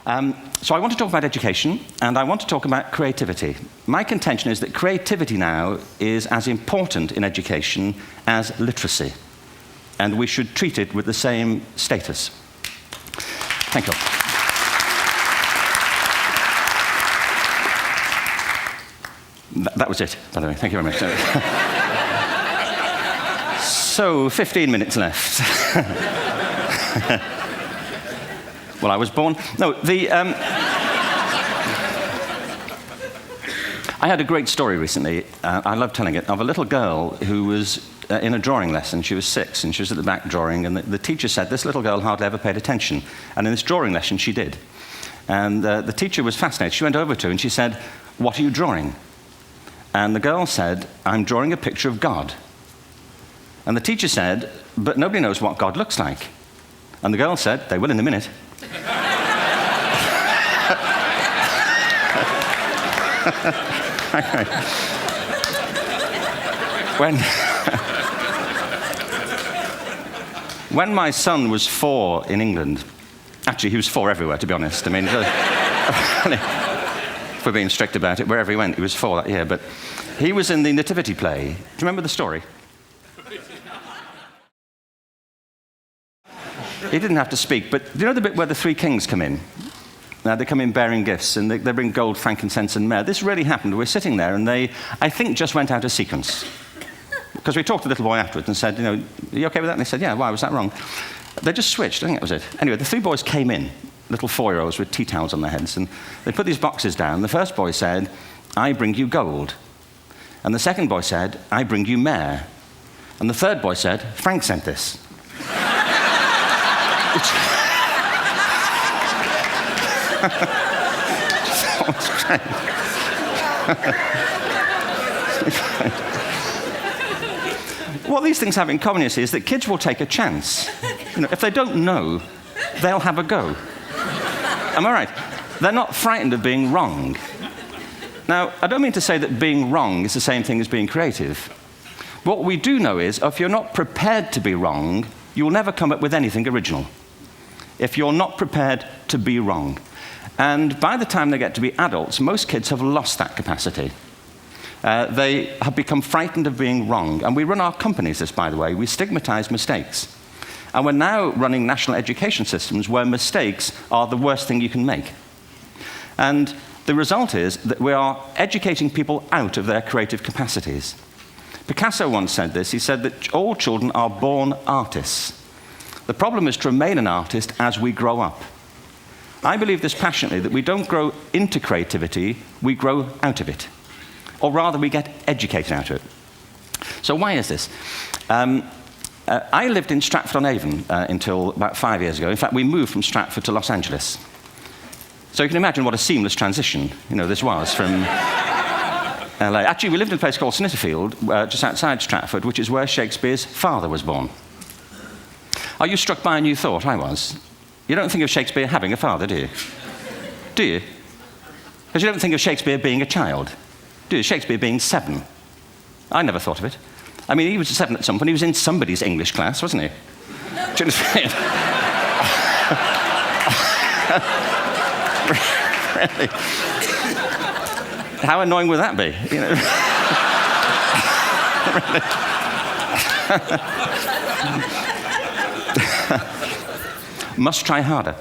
So I want to talk about education, and I want to talk about creativity. My contention is that creativity now is as important in education as literacy, and we should treat it with the same status. Thank you. That was it, by the way. Thank you very much. So, 15 minutes left. Well, I was born... No, I had a great story recently, I love telling it, of a little girl who was in a drawing lesson. She was 6, and she was at the back drawing, and the teacher said this little girl hardly ever paid attention. And in this drawing lesson, she did. And the teacher was fascinated. She went over to her and she said, "What are you drawing?" And the girl said, "I'm drawing a picture of God." And the teacher said, "But nobody knows what God looks like." And the girl said, "They will in a minute." When my son was 4 in England, actually he was 4 everywhere, to be honest. I mean, if we're being strict about it, wherever he went, he was 4 that year. But he was in the Nativity play. Do you remember the story? He didn't have to speak, but do you know the bit where the 3 kings come in? They come in bearing gifts, and they bring gold, frankincense, and myrrh. This really happened. We're sitting there, and they, I think, just went out of sequence. Because we talked to the little boy afterwards and said, "Are you okay with that?" And they said, "Yeah, why was that wrong?" They just switched. I think that was it. Anyway, the 3 boys came in, little 4-year-olds with tea towels on their heads, and they put these boxes down. The first boy said, "I bring you gold." And the second boy said, "I bring you myrrh." And the third boy said, "Frank sent this." What these things have in common is that kids will take a chance. If they don't know, they'll have a go. Am I right? They're not frightened of being wrong. Now, I don't mean to say that being wrong is the same thing as being creative. What we do know is, if you're not prepared to be wrong, you'll never come up with anything original. If you're not prepared to be wrong. And by the time they get to be adults, most kids have lost that capacity. They have become frightened of being wrong. And we run our companies this, by the way. We stigmatize mistakes. And we're now running national education systems where mistakes are the worst thing you can make. And the result is that we are educating people out of their creative capacities. Picasso once said this. He said that all children are born artists. The problem is to remain an artist as we grow up. I believe this passionately, that we don't grow into creativity, we grow out of it. Or rather, we get educated out of it. So why is this? I lived in Stratford-on-Avon until about 5 years ago. In fact, we moved from Stratford to Los Angeles. So you can imagine what a seamless transition this was from LA. Actually, we lived in a place called Snitterfield, just outside Stratford, which is where Shakespeare's father was born. Are you struck by a new thought? I was. You don't think of Shakespeare having a father, do you? Do you? Because you don't think of Shakespeare being a child. Do you? Shakespeare being 7. I never thought of it. I mean, he was 7 at some point. He was in somebody's English class, wasn't he? Do you understand? Really? How annoying would that be? Must try harder.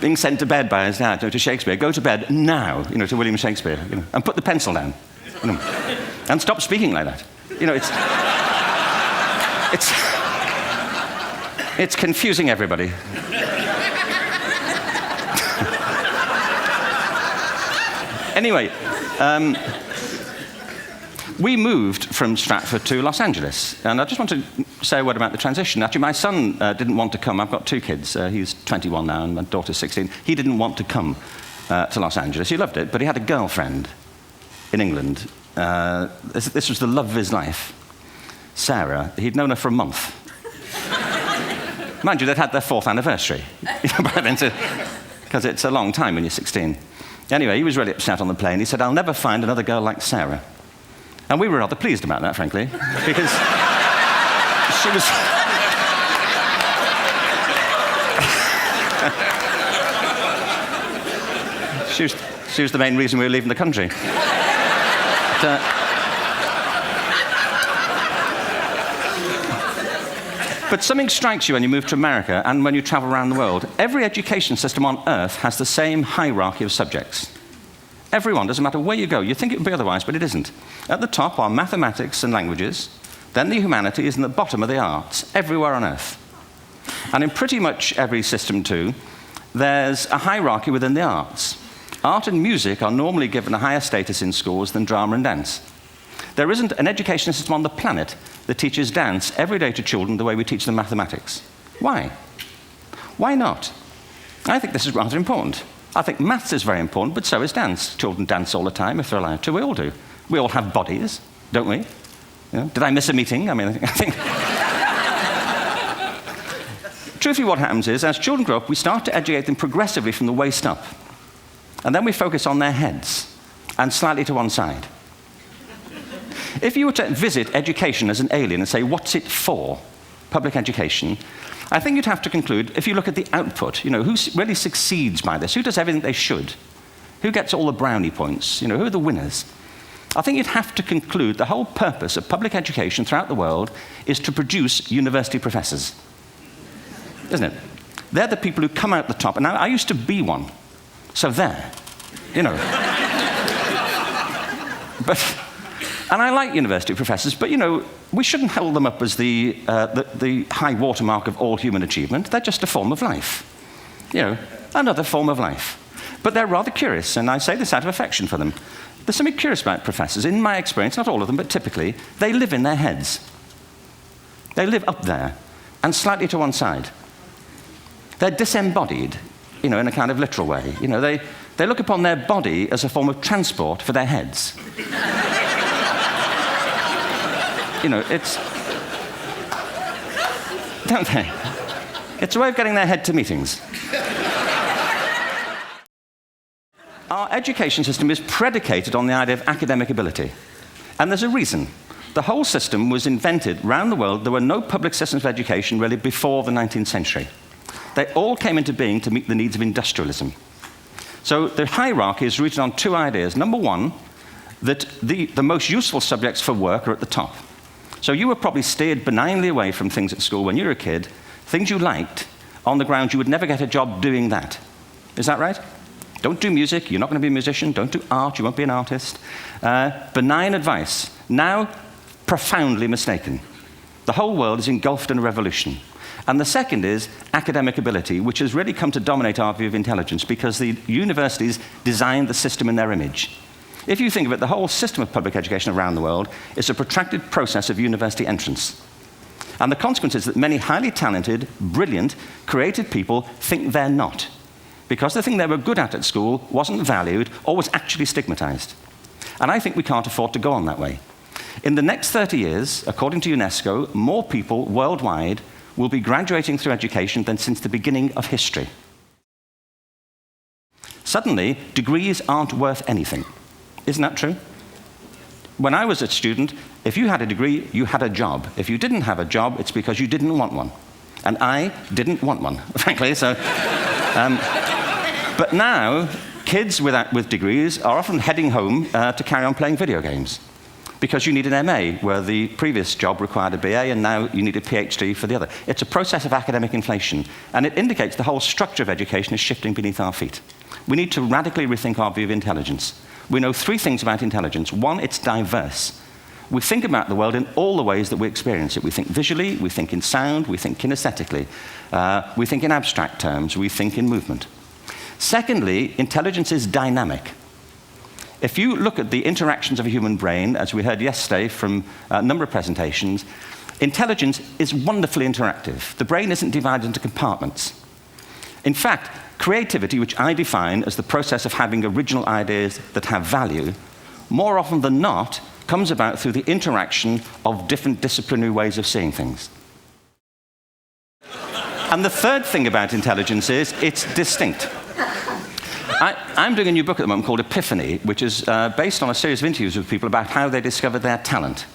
Being sent to bed by his dad, to Shakespeare. Go to bed now, to William Shakespeare, and put the pencil down, and stop speaking like that. It's confusing everybody. Anyway. We moved from Stratford to Los Angeles, and I just want to say a word about the transition. Actually, my son didn't want to come. I've got 2 kids. He's 21 now, and my daughter's 16. He didn't want to come to Los Angeles. He loved it, but he had a girlfriend in England. This was the love of his life, Sarah. He'd known her for a month. Mind you, they'd had their 4th anniversary by then, because it's a long time when you're 16. Anyway, he was really upset on the plane. He said, "I'll never find another girl like Sarah." And we were rather pleased about that, frankly, because she was... She was the main reason we were leaving the country. But something strikes you when you move to America and when you travel around the world. Every education system on Earth has the same hierarchy of subjects. Everyone, doesn't matter where you go. You think it would be otherwise, but it isn't. At the top are mathematics and languages, then the humanities, and at the bottom are the arts, everywhere on Earth. And in pretty much every system, too, there's a hierarchy within the arts. Art and music are normally given a higher status in schools than drama and dance. There isn't an education system on the planet that teaches dance every day to children the way we teach them mathematics. Why? Why not? I think this is rather important. I think maths is very important, but so is dance. Children dance all the time if they're allowed to. We all do. We all have bodies, don't we? You know, did I miss a meeting? I mean, I think... Truthfully, what happens is, as children grow up, we start to educate them progressively from the waist up. And then we focus on their heads, and slightly to one side. If you were to visit education as an alien and say, what's it for, public education, I think you'd have to conclude, if you look at the output, you know, who really succeeds by this? Who does everything they should? Who gets all the brownie points? You know, who are the winners? I think you'd have to conclude the whole purpose of public education throughout the world is to produce university professors. Isn't it? They're the people who come out the top. And I used to be one. So there, you know. And I like university professors, but, you know, we shouldn't hold them up as the high watermark of all human achievement. They're just a form of life. You know, another form of life. But they're rather curious, and I say this out of affection for them. There's something curious about professors. In my experience, not all of them, but typically, they live in their heads. They live up there, and slightly to one side. They're disembodied, you know, in a kind of literal way. You know, they look upon their body as a form of transport for their heads. You know, it's... Don't they? It's a way of getting their head to meetings. Our education system is predicated on the idea of academic ability. And there's a reason. The whole system was invented around the world. There were no public systems of education really before the 19th century. They all came into being to meet the needs of industrialism. So the hierarchy is rooted on two ideas. Number one, that the most useful subjects for work are at the top. So you were probably steered benignly away from things at school when you were a kid, things you liked, on the grounds you would never get a job doing that. Is that right? Don't do music, you're not going to be a musician. Don't do art, you won't be an artist. Benign advice, now profoundly mistaken. The whole world is engulfed in a revolution. And the second is academic ability, which has really come to dominate our view of intelligence because the universities designed the system in their image. If you think of it, the whole system of public education around the world is a protracted process of university entrance. And the consequence is that many highly talented, brilliant, creative people think they're not, because the thing they were good at school wasn't valued or was actually stigmatized. And I think we can't afford to go on that way. In the next 30 years, according to UNESCO, more people worldwide will be graduating through education than since the beginning of history. Suddenly, degrees aren't worth anything. Isn't that true? When I was a student, if you had a degree, you had a job. If you didn't have a job, it's because you didn't want one. And I didn't want one, frankly. So, but now, kids with degrees are often heading home to carry on playing video games because you need an MA, where the previous job required a BA, and now you need a PhD for the other. It's a process of academic inflation, and it indicates the whole structure of education is shifting beneath our feet. We need to radically rethink our view of intelligence. We know three things about intelligence. One, it's diverse. We think about the world in all the ways that we experience it. We think visually, we think in sound, we think kinesthetically, we think in abstract terms, we think in movement. Secondly, intelligence is dynamic. If you look at the interactions of a human brain, as we heard yesterday from a number of presentations, intelligence is wonderfully interactive. The brain isn't divided into compartments. In fact, creativity, which I define as the process of having original ideas that have value, more often than not, comes about through the interaction of different disciplinary ways of seeing things. And the third thing about intelligence is it's distinct. I'm doing a new book at the moment called Epiphany, which is based on a series of interviews with people about how they discovered their talent.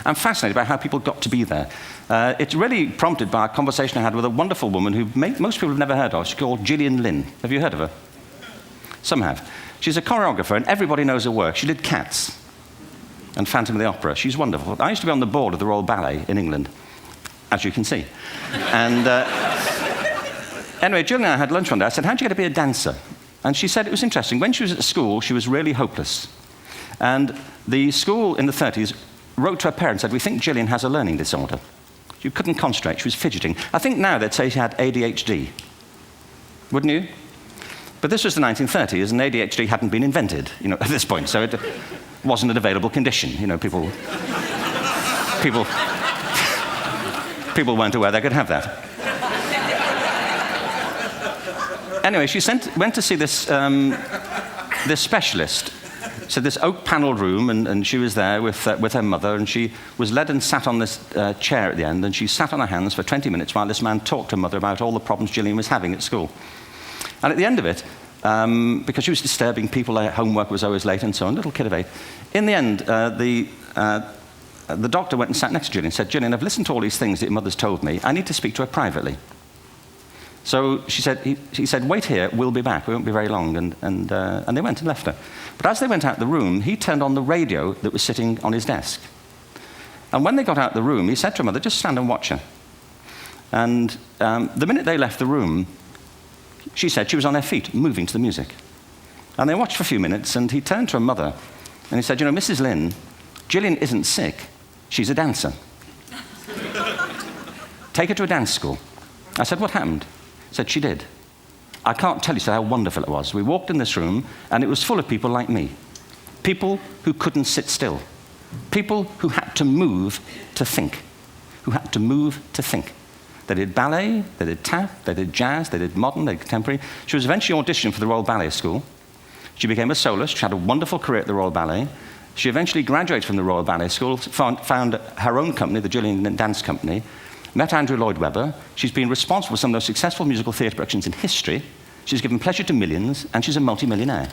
I'm fascinated by how people got to be there. It's really prompted by a conversation I had with a wonderful woman who most people have never heard of. She's called Gillian Lynne. Have you heard of her? Some have. She's a choreographer, and everybody knows her work. She did Cats and Phantom of the Opera. She's wonderful. I used to be on the board of the Royal Ballet in England, as you can see. And anyway, Gillian and I had lunch one day. I said, how'd you get to be a dancer? And she said it was interesting. When she was at school, she was really hopeless. And the school in the 30s wrote to her parents and said, we think Gillian has a learning disorder. She couldn't concentrate. She was fidgeting. I think now they'd say she had ADHD. Wouldn't you? But this was the 1930s, and ADHD hadn't been invented, at this point. So it wasn't an available condition. People weren't aware they could have that. Anyway, she went to see this specialist. So this oak-panelled room, and she was there with her mother, and she was led and sat on this chair at the end, and she sat on her hands for 20 minutes while this man talked to her mother about all the problems Gillian was having at school. And at the end of it, because she was disturbing people, her homework was always late and so on, little kid of 8, in the end, the doctor went and sat next to Gillian and said, Gillian, I've listened to all these things that your mother's told me. I need to speak to her privately. So he said, wait here, we'll be back. We won't be very long. And they went and left her. But as they went out the room, he turned on the radio that was sitting on his desk. And when they got out the room, he said to her mother, just stand and watch her. And the minute they left the room, she said she was on her feet, moving to the music. And they watched for a few minutes, and he turned to her mother, and he said, Mrs. Lynne, Gillian isn't sick. She's a dancer. Take her to a dance school. I said, what happened? He said, she did. I can't tell you how wonderful it was. We walked in this room, and it was full of people like me. People who couldn't sit still. People who had to move to think. Who had to move to think. They did ballet, they did tap, they did jazz, they did modern, they did contemporary. She was eventually auditioned for the Royal Ballet School. She became a soloist. She had a wonderful career at the Royal Ballet. She eventually graduated from the Royal Ballet School, found her own company, the Gillian Dance Company, met Andrew Lloyd Webber. She's been responsible for some of the most successful musical theatre productions in history. She's given pleasure to millions, and she's a multi-millionaire.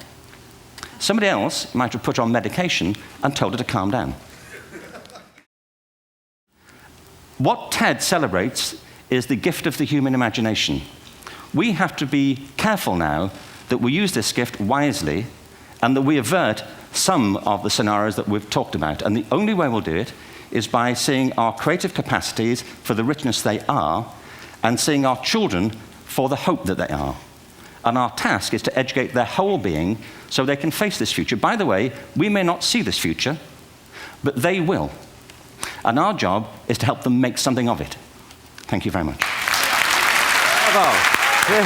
Somebody else might have put her on medication and told her to calm down. What TED celebrates is the gift of the human imagination. We have to be careful now that we use this gift wisely and that we avert some of the scenarios that we've talked about. And the only way we'll do it is by seeing our creative capacities for the richness they are and seeing our children for the hope that they are. And our task is to educate their whole being so they can face this future. By the way, we may not see this future, but they will. And our job is to help them make something of it. Thank you very much. Bravo. Sehr